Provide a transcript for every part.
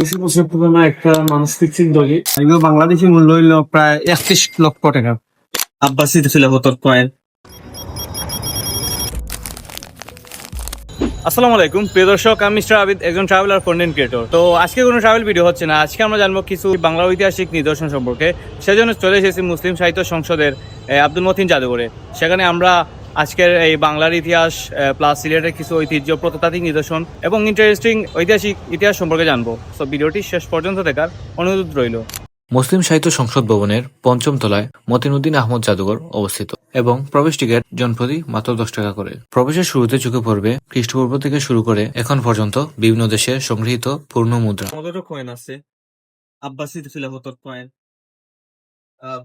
২০ বছর পুরোনো একটা মানসিক দলি, এগুলো বাংলাদেশি মূল্য হইল প্রায় 31 লক্ষ টাকা। আব্বাসি খিলাফতের কয়েন। আসসালামু আলাইকুম প্রিয় দর্শক, আমি মিস্টার আবিদ, একজন ট্রাভেলার কন্টেন্ট ক্রিয়েটর। তো আজকে কোনো ট্রাভেল ভিডিও হচ্ছে না, আজকে আমরা জানবো কিছু বাংলা ঐতিহাসিক নিদর্শন সম্পর্কে। সেজন্য চলে এসেছি মুসলিম সাহিত্য সংসদের আব্দুল মতিন জাদুঘরে। সেখানে আমরা আজকের এই বাংলার ইতিহাস প্লাস সিলেটের কিছু ঐতিহ্য, প্রত্নতাত্ত্বিক নিদর্শন এবং ইন্টারেস্টিং ঐতিহাসিক ইতিহাস সম্পর্কে জানবো। তো ভিডিওটি শেষ পর্যন্ত দেখার অনুরোধ রইল। মুসলিম সাহিত্য সংসদ ভবনের পঞ্চম তলায় মতিনুদ্দিন আহমদ জাদুঘর অবস্থিত এবং প্রবেশ টিকিট জনপ্রতি মাত্র 10 টাকা করে। প্রবেশের শুরুতে চোখে পড়বে খ্রিস্টপূর্ব থেকে শুরু করে এখন পর্যন্ত বিভিন্ন দেশের সংগৃহীত পূর্ণ মুদ্রা। আমাদেরও কয়েন আছে, আব্বাসি খিলাফতের কয়েন,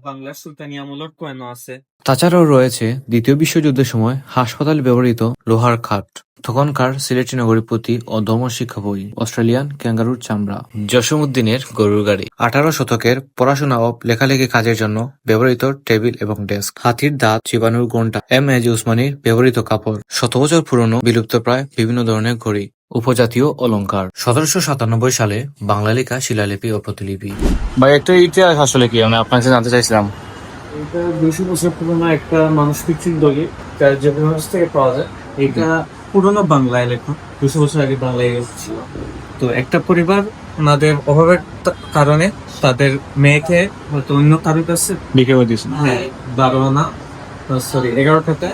বাংলার সুলতানি আমলের কয়েনও আছে। তাছাড়াও রয়েছে দ্বিতীয় বিশ্বযুদ্ধের সময় হাসপাতালে ব্যবহৃত লোহার খাট, তখনকার সিলেটি নগরীপতি ও ধর্মশিক্ষা বই, অস্ট্রেলিয়ান ক্যাঙ্গারুর চামড়া, জসীমউদ্দিনের গরুর গাড়ি, 18 শতকের পড়াশোনা ও লেখালেখি কাজের জন্য ব্যবহৃত টেবিল এবং ডেস্ক, হাতির দাঁত চিবানোর ঘণ্টা, এম.এ. উসমানীর ব্যবহৃত কাপড়, 100 বছর পুরনো বিলুপ্তপ্রায় বিভিন্ন ধরনের ঘড়ি, উপজাতীয় অলংকার, 1797 সালে বাংলা লেখা শিলালিপি ও প্রতিলিপি। ভাই, একটা ইতিহাস আসলে কি আমি আপনার কাছে জানতে চাইছিলাম। এটা 200 বছর পুরোনো একটা মানসিক দলি, যে থেকে পাওয়া যায়। এটা পুরোনো বাংলায় লেখা, 200 বছর আগে বাংলায় ছিল। তো একটা পরিবার ওনাদের অভাবের কারণে তাদের মেয়েকে হয়তো অন্য কারোর কাছে বিক্রি করে দিয়েছেন। 11টাতে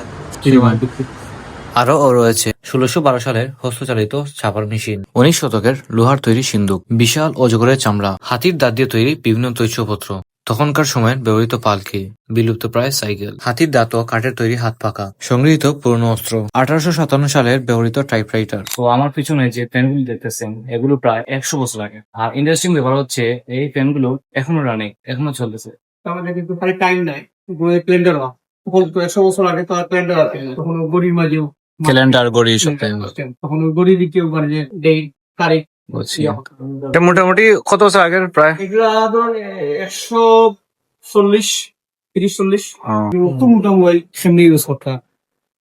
আরও রয়েছে 1612 সালের হস্তচালিত ছাপার মেশিন, 19 শতকের লোহার তৈরি সিন্দুক, বিশাল অজগরের চামড়া, হাতির দাঁত দিয়ে তৈরি বিভিন্ন তৈজসপত্র, তখনকার সময়ের ব্যবহৃত পালকি, বিলুপ্তপ্রায় সাইকেল, হাতির দাঁত ও কাঠের তৈরি হাত পাকা, সংগৃহীত পুরনো অস্ত্র, 1857 সালের ব্যবহৃত টাইপরাইটার। তো আমার পিছনে যে পেনগুলো দেখতেছেন এগুলো প্রায় 100 বছর আগে। আর ইন্টারেস্টিং ব্যাপার হচ্ছে এই পেনগুলো এখনো রানিং, এখনো চলতেছে। আমাদের কিন্তু খালি টাইম নাই, ক্যালেন্ডার 100 বছর আগে তো ক্যালেন্ডার আছে, তখন গড়ির মাঝেও ক্যালেন্ডার গড়ি সব তখন ওই দিকেও মানে যে ডেট তারিখ বলছি। এটা মোটামুটি কত বছর আগের প্রায়? এগুলা ধর 140-30-40 নতুন মোটা মোবাইল সেমনি ইউজ করতাম।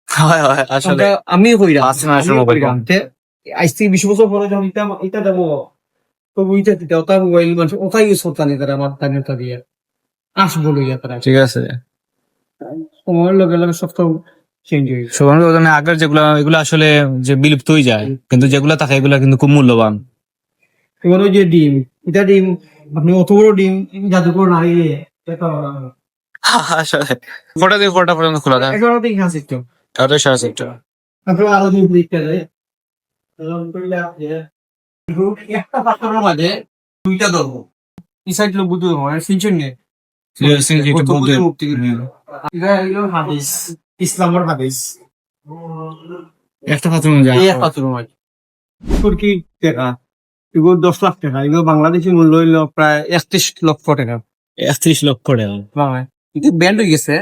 হয় হয়, আসলে আমি কইরা পাঁচ মাসের মোবাইল কম। আজ থেকে 20 বছর পরে যখন এটা দেবো, তো ওইটা দিতে ওটা মোবাইল মানুষ ওটা ইউজ করতাম তারা, আমার টাইমটা দিয়ে আসবো লইয়া তারা। ঠিক আছে, সময়ের লগে লগে সব তো চেঞ্জ হয়ে গেছে। সবার মানে আগের যেগুলা এগুলো আসলে যে বিলুপ্ত হয়ে যায়, কিন্তু যেগুলা থাকে এগুলা কিন্তু খুব মূল্যবান। এবার ওই যে ডিম, এটা ডিম আপনি অত বড় ডিম জাদুঘর নাই আসলে কটা থেকে কটা পর্যন্ত খোলা থাকে? 11 থেকে আছে একটু, 11টা সাড়ে 11টা। তারপরে আরো দিন দেখতে যায়। আলহামদুলিল্লাহ যে একটা পাথরের মাঝে দুইটা ধর্ম, এই সাইড লোক বুদ্ধ ধর্ম আর সিনচন নিয়ে এটা হলো হাদিস, ইসলামের হাদিস। একটা পাত্র মধ্যে এই এক পাথরের মাঝে তুর্কি টাকা, এগুলো 10 লাখ টাকা, এগুলো বাংলাদেশি মূল্য হইলো প্রায় 31 লক্ষ টাকা 31 লক্ষ টাকা। বাংলায়। কিন্তু ব্যান্ড হয়ে গেছে,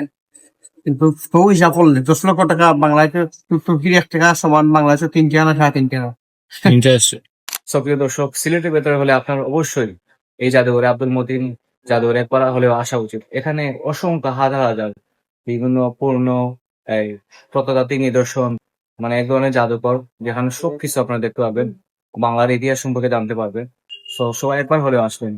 কিন্তু তো হিসাব করলে 10 লক্ষ টাকা বাংলাদেশে তুর্কির 1 টাকা সমান বাংলাদেশে 3 টাকা না 3.5 টাকা। ইন্টারেস্ট। সক্রিয় দর্শক, সিলেটের ভেতরে হলে আপনার অবশ্যই এই জাদুঘরে, আব্দুল মতিন জাদুঘরে একবার হলেও আসা উচিত। এখানে অসংখ্য হাজার হাজার বিভিন্ন পূর্ণ এই প্রত্নতাত্ত্বিক নিদর্শন, মানে এক ধরনের জাদুঘর যেখানে সবকিছু আপনারা দেখতে পাবেন, বাংলার ইতিহাস সম্পর্কে জানতে পারবেন। সবাই একবার হলেও আসবেন।